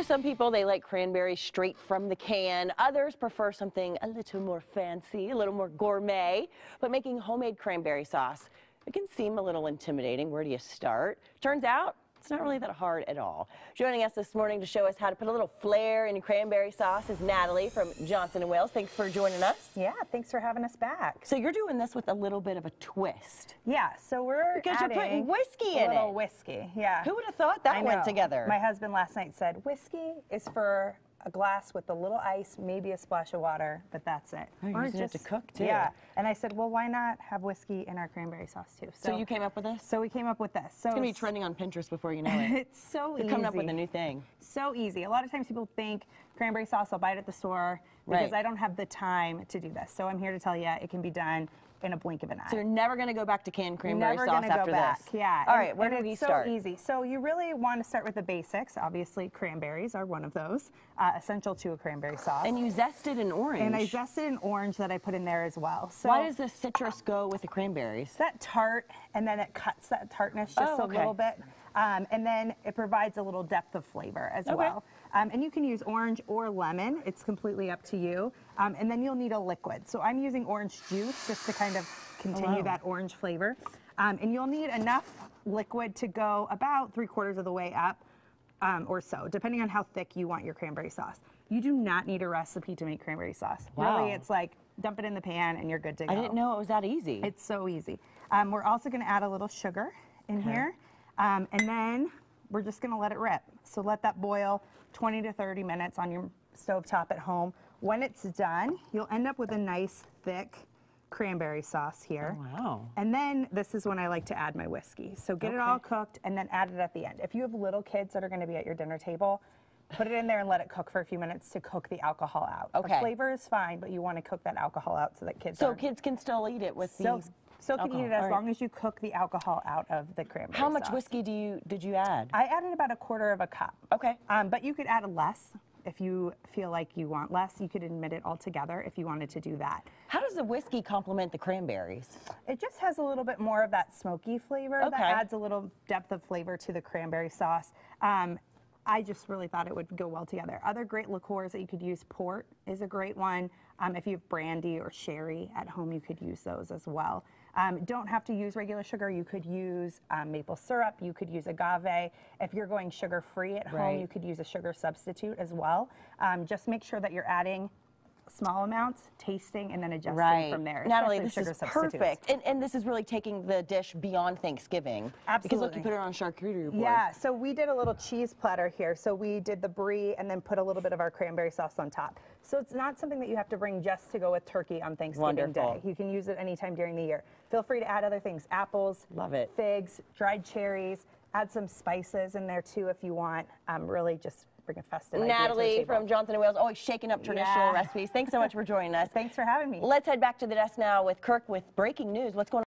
some people, they like cranberries straight from the can. Others prefer something a little more fancy, a little more gourmet. But making homemade cranberry sauce, it can seem a little intimidating. Where do you start? Turns out, it's not really that hard at all. Joining us this morning to show us how to put a little flair in cranberry sauce is Natalie from Johnson & Wales. Thanks for joining us. Yeah, thanks for having us back. So you're doing this with a little bit of a twist. Yeah, so we're because you're putting whiskey in it. A little whiskey, yeah. Who would have thought that went together? My husband last night said, whiskey is for a glass with a little ice, maybe a splash of water, but that's it. Oh, you're using it to cook too. Yeah, and I said, well, why not have whiskey in our cranberry sauce too? So you came up with this? So we came up with this. So it's going to be trending on Pinterest before you know it. It's so easy. You're coming up with a new thing. So easy. A lot of times people think cranberry sauce, I'll buy it at the store because I don't have the time to do this. So I'm here to tell you it can be done in a blink of an eye. So you're never going to go back to canned cranberry sauce after this? Never going to go back, yeah. All right, where do we start? It's so easy. So you really want to start with the basics. Obviously, cranberries are one of those, essential to a cranberry sauce. And you zested an orange. And I zested an orange that I put in there as well. So why does the citrus go with the cranberries? That tart, and then it cuts that tartness just a little bit. And then it provides a little depth of flavor as well. And you can use orange or lemon. It's completely up to you. And then you'll need a liquid. So I'm using orange juice just to kind of continue that orange flavor. And you'll need enough liquid to go about 3/4 of the way up or so, depending on how thick you want your cranberry sauce. You do not need a recipe to make cranberry sauce. Wow. Really, it's like dump it in the pan and you're good to go. I didn't know it was that easy. It's so easy. We're also going to add a little sugar in here. And then we're just going to let it rip. So let that boil 20 to 30 minutes on your stovetop at home. When it's done, you'll end up with a nice thick cranberry sauce here. Oh, wow. And then this is when I like to add my whiskey. So get it all cooked and then add it at the end. If you have little kids that are going to be at your dinner table, put it in there and let it cook for a few minutes to cook the alcohol out. The flavor is fine, but you want to cook that alcohol out so that kids kids can still eat it with So can eat it as long as you cook the alcohol out of the cranberry sauce. How much whiskey did you add? I added about 1/4 cup. Okay. But you could add less if you feel like you want less. You could admit it altogether if you wanted to do that. How does the whiskey complement the cranberries? It just has a little bit more of that smoky flavor that adds a little depth of flavor to the cranberry sauce. I just really thought it would go well together. Other great liqueurs that you could use, port is a great one. If you have brandy or sherry at home, you could use those as well. Don't have to use regular sugar. You could use maple syrup. You could use agave. If you're going sugar-free at home, you could use a sugar substitute as well. Just make sure that you're adding small amounts, tasting, and then adjusting from there. Natalie, this is perfect. And this is really taking the dish beyond Thanksgiving. Absolutely. Because look, you put it on a charcuterie board. Yeah, so we did a little cheese platter here. So we did the brie and then put a little bit of our cranberry sauce on top. So it's not something that you have to bring just to go with turkey on Thanksgiving Day. You can use it anytime during the year. Feel free to add other things, apples, figs, dried cherries, add some spices in there too if you want. Really just bring a festive idea to the Natalie table. from Johnson & Wales, always shaking up traditional recipes. Thanks so much for joining us. Thanks for having me. Let's head back to the desk now with Kirk with breaking news. What's going on?